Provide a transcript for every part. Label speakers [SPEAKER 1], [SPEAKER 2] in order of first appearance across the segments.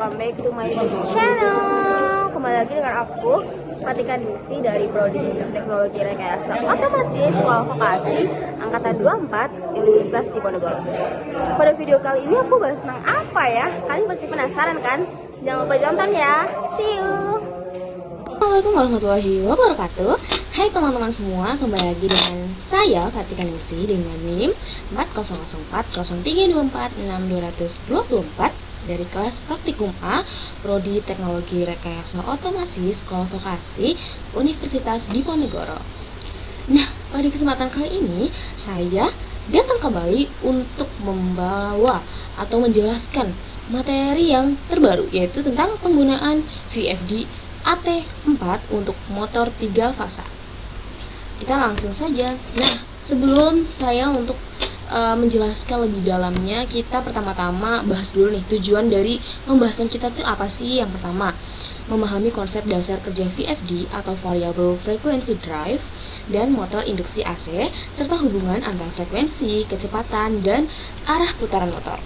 [SPEAKER 1] welcome back to my channel. Kembali lagi dengan aku, Fatika Diksi dari Prodi Teknologi Rekayasa Otomasi Sekolah Vokasi Angkatan 24 Universitas Diponegoro. Pada video kali ini aku bahas tentang apa ya? Kalian pasti penasaran kan? Jangan lupa ditonton ya. See you.
[SPEAKER 2] Assalamualaikum warahmatullahi wabarakatuh. Hai teman-teman semua, kembali lagi dengan saya Fatika Diksi dengan NIM 40040324624 dari kelas Praktikum A Prodi Teknologi Rekayasa Otomasi Sekolah Vokasi Universitas Diponegoro. Nah, pada kesempatan kali ini saya datang kembali untuk membawa atau menjelaskan materi yang terbaru, yaitu tentang penggunaan VFD AT4 untuk motor 3 fasa. Kita langsung saja. Nah, sebelum saya untuk menjelaskan lebih dalamnya, kita pertama-tama bahas dulu nih tujuan dari pembahasan kita itu apa sih. Yang pertama, memahami konsep dasar kerja VFD atau Variable Frequency Drive dan motor induksi AC, serta hubungan antara frekuensi, kecepatan, dan arah putaran motor.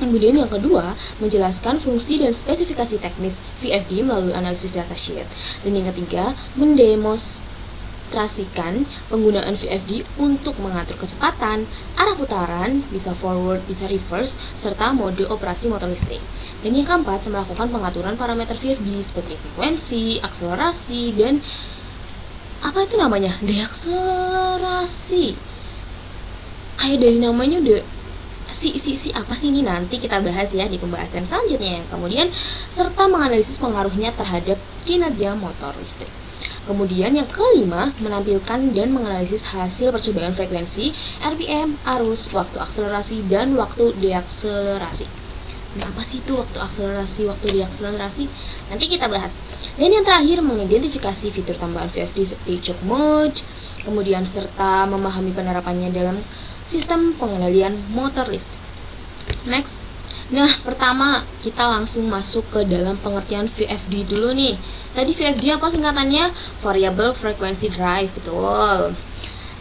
[SPEAKER 2] Kemudian yang kedua, menjelaskan fungsi dan spesifikasi teknis VFD melalui analisis datasheet. Dan yang ketiga, mendemonstrasikan penggunaan VFD untuk mengatur kecepatan, arah putaran, bisa forward, bisa reverse, serta mode operasi motor listrik. Dan yang keempat, melakukan pengaturan parameter VFD seperti frekuensi, akselerasi, dan apa itu namanya? Deakselerasi. Kayak dari namanya udah apa sih ini, nanti kita bahas ya di pembahasan selanjutnya. Kemudian serta menganalisis pengaruhnya terhadap kinerja motor listrik. Kemudian yang kelima, menampilkan dan menganalisis hasil percobaan frekuensi, RPM, arus, waktu akselerasi, dan waktu deakselerasi. Nah, apa sih itu waktu akselerasi, waktu deakselerasi? Nanti kita bahas. Dan yang terakhir, mengidentifikasi fitur tambahan VFD seperti choke mode, kemudian serta memahami penerapannya dalam sistem pengendalian motor listrik. Next. Nah, pertama kita langsung masuk ke dalam pengertian VFD dulu nih. Tadi VFD apa singkatannya? Variable Frequency Drive, betul.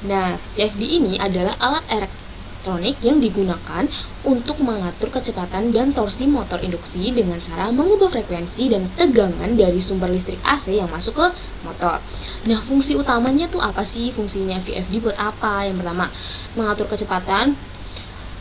[SPEAKER 2] Nah, VFD ini adalah alat elektronik yang digunakan untuk mengatur kecepatan dan torsi motor induksi dengan cara mengubah frekuensi dan tegangan dari sumber listrik AC yang masuk ke motor. Nah, fungsi utamanya tuh apa sih? Fungsinya VFD buat apa? Yang pertama, mengatur kecepatan.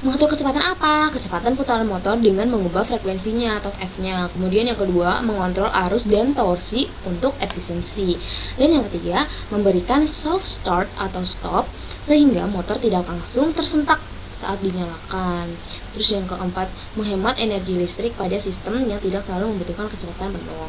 [SPEAKER 2] Mengatur kecepatan apa? Kecepatan putaran motor dengan mengubah frekuensinya atau F-nya. Kemudian yang kedua, mengontrol arus dan torsi untuk efisiensi. Dan yang ketiga, memberikan soft start atau stop sehingga motor tidak langsung tersentak saat dinyalakan. Terus yang keempat, menghemat energi listrik pada sistem yang tidak selalu membutuhkan kecepatan penuh.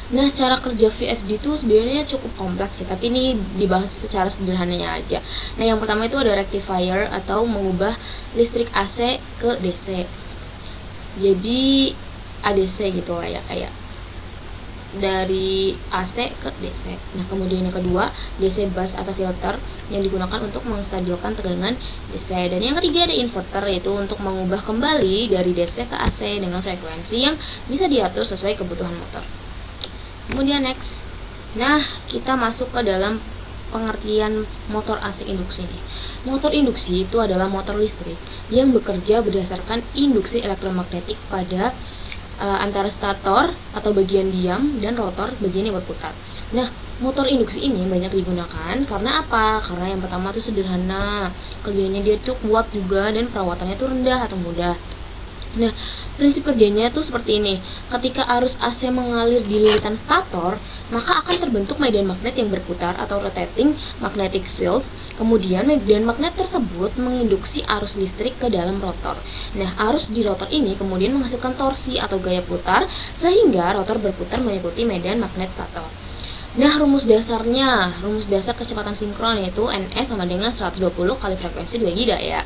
[SPEAKER 2] Nah, cara kerja VFD itu sebenarnya cukup kompleks ya, tapi ini dibahas secara sederhananya aja. Nah, yang pertama itu ada rectifier atau mengubah listrik AC ke DC. Jadi ADC gitu lah ya, kayak dari AC ke DC. Nah, kemudian yang kedua, DC bus atau filter yang digunakan untuk menstabilkan tegangan DC. Dan yang ketiga ada inverter, yaitu untuk mengubah kembali dari DC ke AC dengan frekuensi yang bisa diatur sesuai kebutuhan motor. Kemudian next. Nah, kita masuk ke dalam pengertian motor AC induksi nih. Motor induksi itu adalah motor listrik yang bekerja berdasarkan induksi elektromagnetik pada antara stator atau bagian diam dan rotor bagian yang berputar. Nah, motor induksi ini banyak digunakan karena apa? Karena yang pertama itu sederhana, kelebihannya dia tuh kuat juga, dan perawatannya itu rendah atau mudah. Nah, prinsip kerjanya tuh seperti ini. Ketika arus AC mengalir di lilitan stator, maka akan terbentuk medan magnet yang berputar atau rotating magnetic field. Kemudian medan magnet tersebut menginduksi arus listrik ke dalam rotor. Nah, arus di rotor ini kemudian menghasilkan torsi atau gaya putar sehingga rotor berputar mengikuti medan magnet stator. Nah, rumus dasar kecepatan sinkron yaitu NS sama dengan 120 kali frekuensi 2 GHz ya.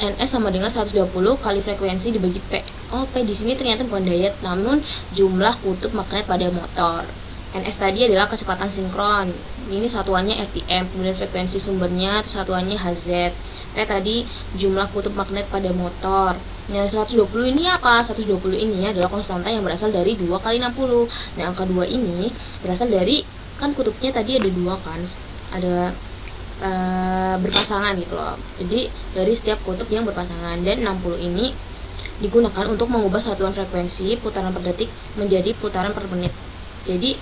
[SPEAKER 2] NS sama dengan 120 kali frekuensi dibagi P. Oh, P di sini ternyata bukan daya, namun jumlah kutub magnet pada motor. NS tadi adalah kecepatan sinkron. Ini satuannya RPM, kemudian frekuensi sumbernya itu satuannya Hz. P tadi jumlah kutub magnet pada motor. Nah, 120 ini apa? 120 ini adalah konstanta yang berasal dari 2 kali 60. Nah, angka 2 ini berasal dari, kan kutubnya tadi ada 2 kan? Ada berpasangan gitu loh. Jadi dari setiap kutub yang berpasangan, dan 60 ini digunakan untuk mengubah satuan frekuensi putaran per detik menjadi putaran per menit. Jadi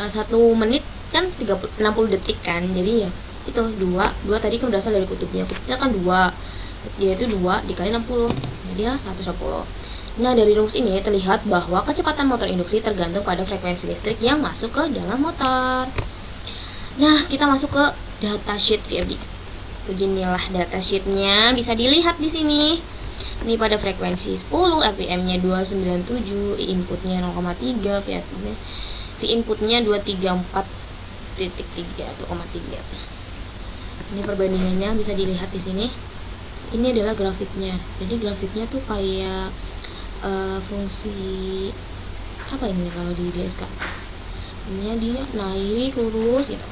[SPEAKER 2] 1 menit kan 60 detik kan, jadi ya itu dua tadi kan berasal dari kutubnya, kutubnya kan 2, yaitu 2 dikali 60, jadilah 110. Nah, dari rumus ini terlihat bahwa kecepatan motor induksi tergantung pada frekuensi listrik yang masuk ke dalam motor. Nah, kita masuk ke datasheet VFD. Beginilah datasheetnya, bisa dilihat di sini. Ini pada frekuensi 10, RPM-nya 297, I inputnya 0,3, V inputnya 234.3 atau 0,3. Ini perbandingannya bisa dilihat di sini. Ini adalah grafiknya. Jadi grafiknya tuh kayak fungsi apa ini kalau di DSK? Ini dia naik lurus gitu.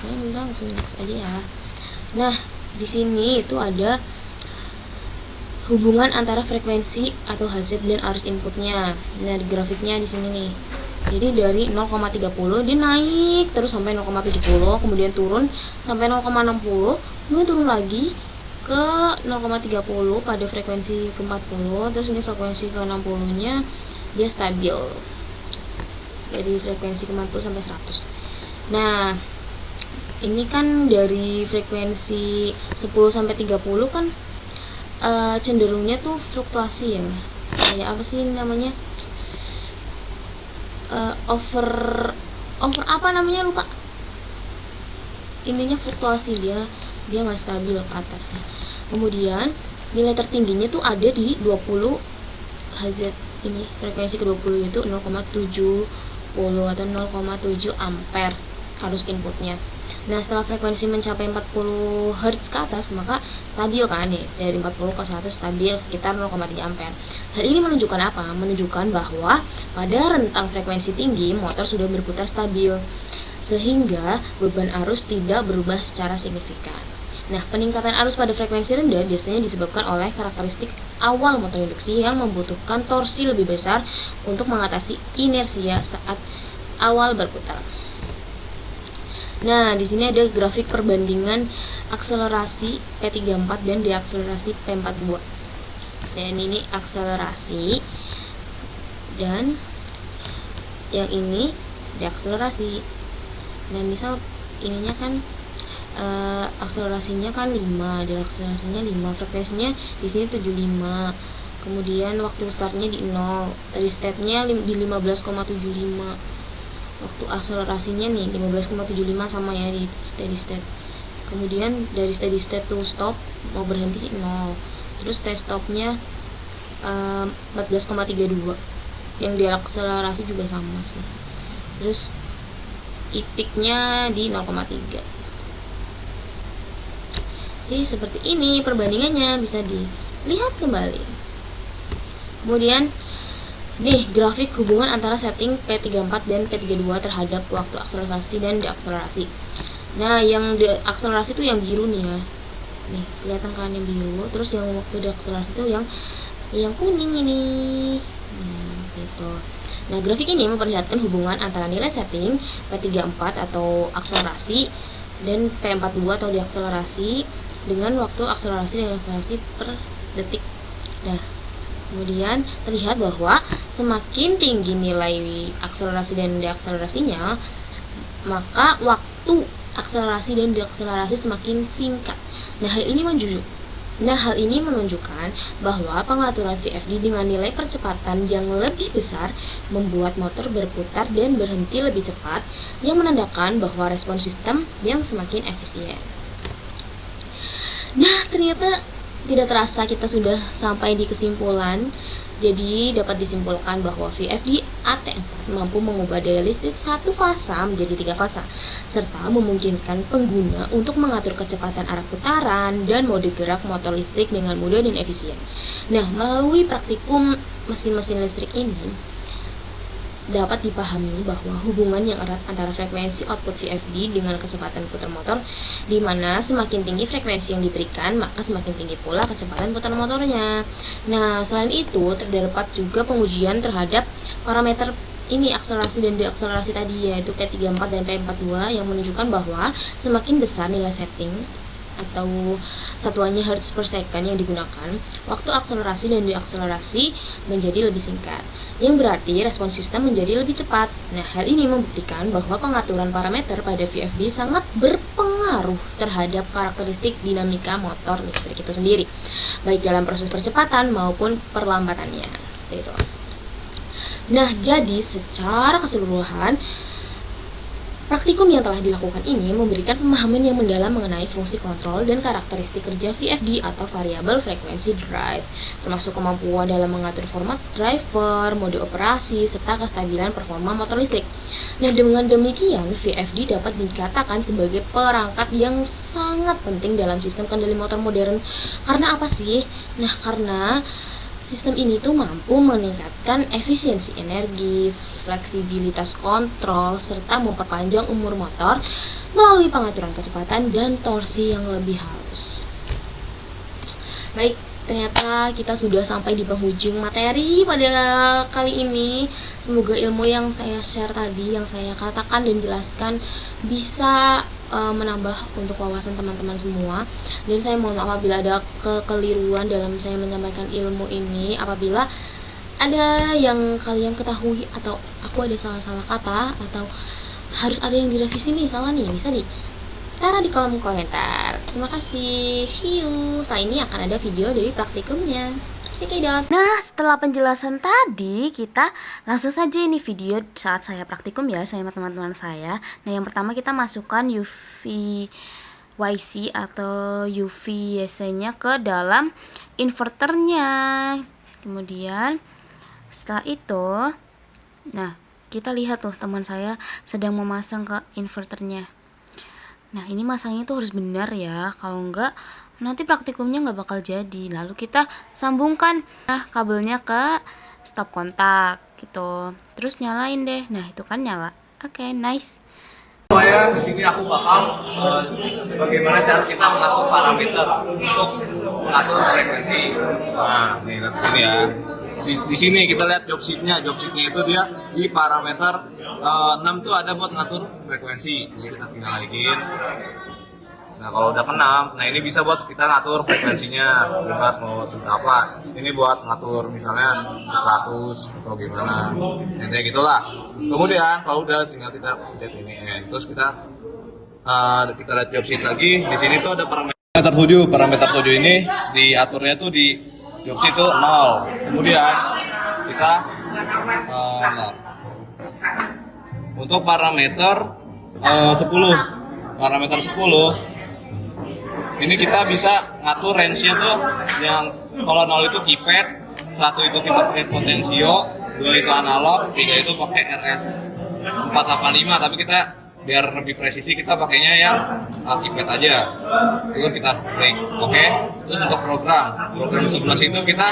[SPEAKER 2] Ini langsung next aja ya. Nah, di sini itu ada hubungan antara frekuensi atau Hz dan arus inputnya. Nah, di grafiknya di sini nih. Jadi dari 0,30 dia naik terus sampai 0,70, kemudian turun sampai 0,60, kemudian turun lagi ke 0,30 pada frekuensi ke-40, terus ini frekuensi ke-60-nya dia stabil. Dari frekuensi ke-40 sampai 100. Nah, ini kan dari frekuensi 10 sampai 30 kan cenderungnya tuh fluktuasi ya. Kayak apa sih namanya? Over apa namanya, lupa. Intinya fluktuasi, dia nggak stabil ke atas. Kemudian nilai tertingginya tuh ada di 20 Hz ini, frekuensi ke-20 itu 0,70 atau 0,7 ampere arus inputnya. Nah, setelah frekuensi mencapai 40 Hz ke atas, maka stabil kan nih, dari 40 ke 100 stabil sekitar 0,3 ampere. Hal ini menunjukkan apa? Menunjukkan bahwa pada rentang frekuensi tinggi motor sudah berputar stabil, sehingga beban arus tidak berubah secara signifikan. Nah, peningkatan arus pada frekuensi rendah biasanya disebabkan oleh karakteristik awal motor induksi yang membutuhkan torsi lebih besar untuk mengatasi inersia saat awal berputar. Nah, di sini ada grafik perbandingan akselerasi P34 dan deakselerasi P42. Dan ini akselerasi dan yang ini deakselerasi. Nah, misal ininya kan akselerasinya kan 5, deakselerasinya 5, frekuensinya di sini 75. Kemudian waktu startnya di 0, tadi state-nya di 15,75. Waktu akselerasinya nih 15,75 sama ya di steady state. Kemudian dari steady state to stop mau berhenti 0. Terus test stopnya 14,32. Yang di akselerasi juga sama sih. Terus peak-nya di 0,3. Jadi seperti ini perbandingannya, bisa dilihat kembali. Kemudian nih, grafik hubungan antara setting P34 dan P32 terhadap waktu akselerasi dan deakselerasi. Nah, yang deakselerasi itu yang biru nih ya. Nih, kelihatan kan yang biru. Terus yang waktu deakselerasi itu yang kuning ini. Nah, gitu. Nah, grafik ini memperlihatkan hubungan antara nilai setting P34 atau akselerasi dan P42 atau deakselerasi dengan waktu akselerasi dan deakselerasi per detik. Nah, kemudian terlihat bahwa semakin tinggi nilai akselerasi dan deakselerasinya, maka waktu akselerasi dan deakselerasi semakin singkat. Nah, hal ini menunjukkan bahwa pengaturan VFD dengan nilai percepatan yang lebih besar membuat motor berputar dan berhenti lebih cepat, yang menandakan bahwa respon sistem yang semakin efisien. Nah, ternyata tidak terasa kita sudah sampai di kesimpulan. Jadi dapat disimpulkan bahwa VFD AT4 mampu mengubah daya listrik satu fasa menjadi 3 fasa, serta memungkinkan pengguna untuk mengatur kecepatan arah putaran dan mode gerak motor listrik dengan mudah dan efisien. Nah, melalui praktikum mesin-mesin listrik ini dapat dipahami bahwa hubungan yang erat antara frekuensi output VFD dengan kecepatan putar motor, di mana semakin tinggi frekuensi yang diberikan, maka semakin tinggi pula kecepatan putar motornya. Nah, selain itu, terdapat juga pengujian terhadap parameter ini akselerasi dan deakselerasi tadi, yaitu P34 dan P42, yang menunjukkan bahwa semakin besar nilai setting atau satuannya hertz per second yang digunakan, waktu akselerasi dan deakselerasi menjadi lebih singkat, yang berarti respons sistem menjadi lebih cepat. Nah, hal ini membuktikan bahwa pengaturan parameter pada VFD sangat berpengaruh terhadap karakteristik dinamika motor listrik itu sendiri, baik dalam proses percepatan maupun perlambatannya, seperti itu. Nah, jadi secara keseluruhan praktikum yang telah dilakukan ini memberikan pemahaman yang mendalam mengenai fungsi kontrol dan karakteristik kerja VFD atau Variable Frequency Drive, termasuk kemampuan dalam mengatur format driver, mode operasi, serta kestabilan performa motor listrik. Nah, dengan demikian, VFD dapat dikatakan sebagai perangkat yang sangat penting dalam sistem kendali motor modern. Karena apa sih? Nah, karena sistem ini tuh mampu meningkatkan efisiensi energi, fleksibilitas kontrol, serta memperpanjang umur motor melalui pengaturan kecepatan dan torsi yang lebih halus. Baik, ternyata kita sudah sampai di penghujung materi pada kali ini. Semoga ilmu yang saya share tadi, yang saya katakan dan jelaskan bisa menambah untuk wawasan teman-teman semua. Dan saya mohon maaf apabila ada kekeliruan dalam saya menyampaikan ilmu ini, apabila ada yang kalian ketahui atau aku ada salah-salah kata atau harus ada yang direvisi nih, salah nih, bisa taruh di kolom komentar. Terima kasih, see you. Setelah ini akan ada video dari praktikumnya. Nah, setelah penjelasan tadi, kita langsung saja ini video saat saya praktikum ya, sama teman-teman saya. Nah, yang pertama kita masukkan UVYC atau UVYC-nya ke dalam inverternya. Kemudian setelah itu, nah kita lihat tuh teman saya sedang memasang ke inverternya. Nah, ini masangnya tuh harus benar ya, kalau enggak nanti praktikumnya nggak bakal jadi. Lalu kita sambungkan kabelnya ke stop kontak gitu, terus nyalain deh. Nah, itu kan nyala. Oke, nice.
[SPEAKER 3] Saya di sini aku bakal bagaimana cara kita mengatur parameter untuk mengatur frekuensi. Nah, nih lihat sini ya. Di sini kita lihat job sheet-nya. Job sheet-nya itu dia di parameter 6 tuh ada buat ngatur frekuensi. Jadi kita tinggal naikin. Nah, kalau udah ke 6, nah ini bisa buat kita ngatur frekuensinya, bebas mau seberapa. Ini buat ngatur misalnya 100 atau gimana, intinya gitulah. Kemudian kalau udah tinggal kita pencet ini, terus kita lihat job sheet lagi. Di sini tuh ada parameter 7. Parameter 7 ini diaturnya tuh di job sheet tuh 0. Kemudian kita untuk parameter 10. Parameter 10 ini kita bisa ngatur range-nya tuh, yang kalau 0 itu keypad, 1 itu kita pakai potensio, 2 itu analog, 3 itu pakai RS 485, tapi kita biar lebih presisi kita pakainya yang keypad aja. Itu kita klik, oke. Terus untuk program sebelah situ kita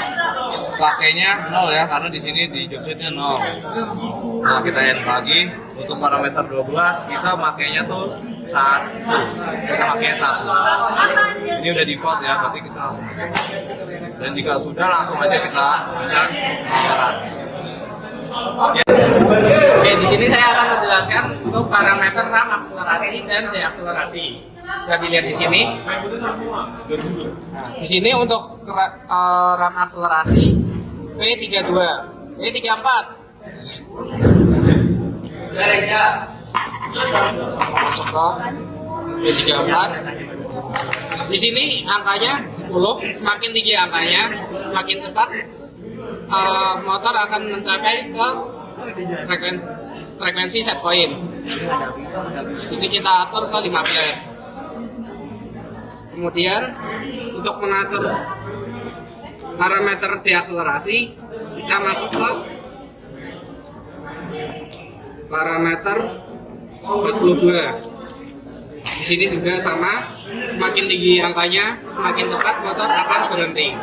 [SPEAKER 3] pakainya 0 ya, karena di sini di job sheet-nya 0. Nah, kita end lagi. Untuk parameter 12 kita makainya tuh 1. Kita makainya 1. Ini udah default ya, berarti kita langsung pakai. Dan jika sudah, langsung aja kita bisa mengarah.
[SPEAKER 4] Oke, di sini saya akan menjelaskan untuk parameter RAM akselerasi dan deakselerasi. Bisa dilihat di sini. Di sini untuk RAM akselerasi P32, P34. Masuk ke P34. Di sini angkanya 10. Semakin tinggi angkanya, semakin cepat motor akan mencapai ke frekuensi set point. Di sini kita atur ke 15. Kemudian untuk mengatur parameter deakselerasi, kita masuk ke parameter 42. Di sini juga sama, semakin tinggi angkanya, semakin cepat motor akan berhenti.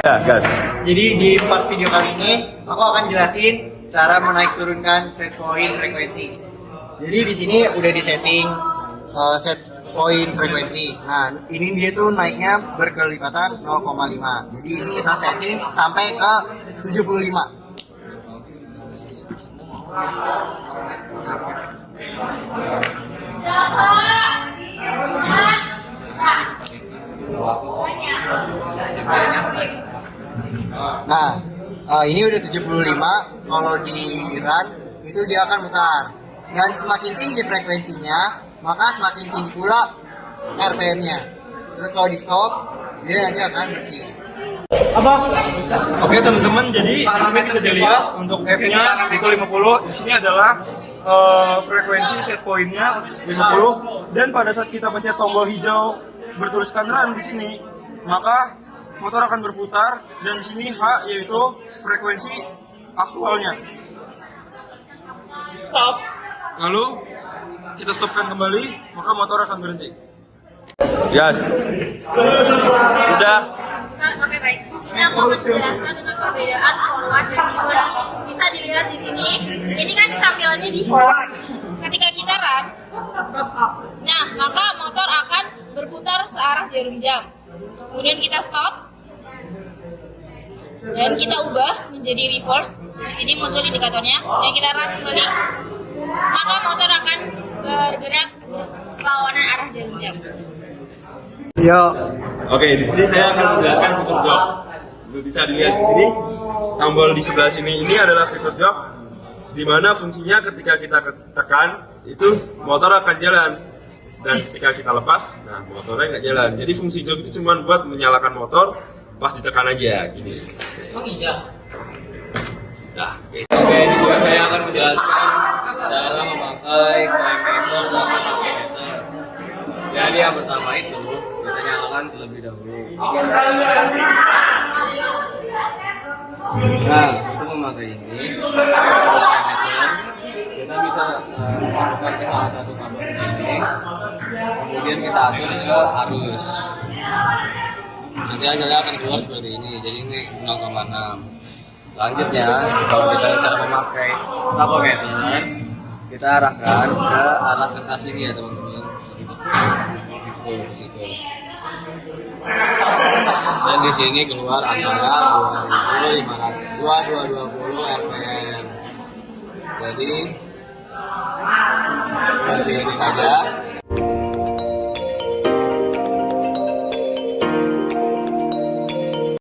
[SPEAKER 3] Ya, gas.
[SPEAKER 5] Jadi di part video kali ini aku akan jelasin cara menaik turunkan set point frekuensi. Jadi di sini udah disetting set point frekuensi. Nah, ini dia tuh naiknya berkelipatan 0,5. Jadi ini kita setting sampai ke 75. Nah, ini udah 75. Kalau di run itu dia akan mutar. Dan semakin tinggi frekuensinya, maka semakin tinggi pula RPM-nya. Terus kalau di stop, dia nanti akan berhenti.
[SPEAKER 6] Oke teman-teman, jadi di sini bisa dilihat untuk F-nya itu 50. Di sini adalah frekuensi set point-nya 50. Dan pada saat kita pencet tombol hijau bertuliskan run di sini, maka motor akan berputar dan di sini H yaitu frekuensi aktualnya. Stop. Lalu kita stopkan kembali, maka motor akan berhenti.
[SPEAKER 3] Yes. Udah.
[SPEAKER 1] Oke baik, di sini aku akan menjelaskan tentang perbedaan forward dan reverse. Bisa dilihat di sini, ini kan tampilannya di forward. Ketika kita run, nah maka motor akan berputar searah jarum jam. Kemudian kita stop, dan kita ubah menjadi reverse. Di sini muncul indikatornya. Dan kita run kembali, maka motor akan bergerak lawanan arah jarum jam.
[SPEAKER 6] Oke, di sini saya akan menjelaskan fitur jog. Bisa dilihat di sini, tombol di sebelah sini ini adalah fitur jog, di mana fungsinya ketika kita tekan itu motor akan jalan, dan ketika kita lepas, nah motornya nggak jalan. Jadi fungsi jog itu cuma buat menyalakan motor pas ditekan aja, gini.
[SPEAKER 4] Oh iya.
[SPEAKER 6] Nah,
[SPEAKER 3] Oke, di sini saya akan menjelaskan cara memakai meter sama meter. Jadi yang pertama itu kita nyalakan terlebih dahulu. Nah, untuk memakai ini, meter, kita bisa masukkan ke salah satu kabel ini, kemudian kita atur ke arus. Nanti hasilnya akan keluar seperti ini. Jadi ini 0,6. Selanjutnya, kalau kita cara memakai tachometer, kita arahkan ke arah kertas ini ya teman-teman. Itu ke situ. Dan di sini keluar angkanya 2220 RPM. Jadi seperti ini saja.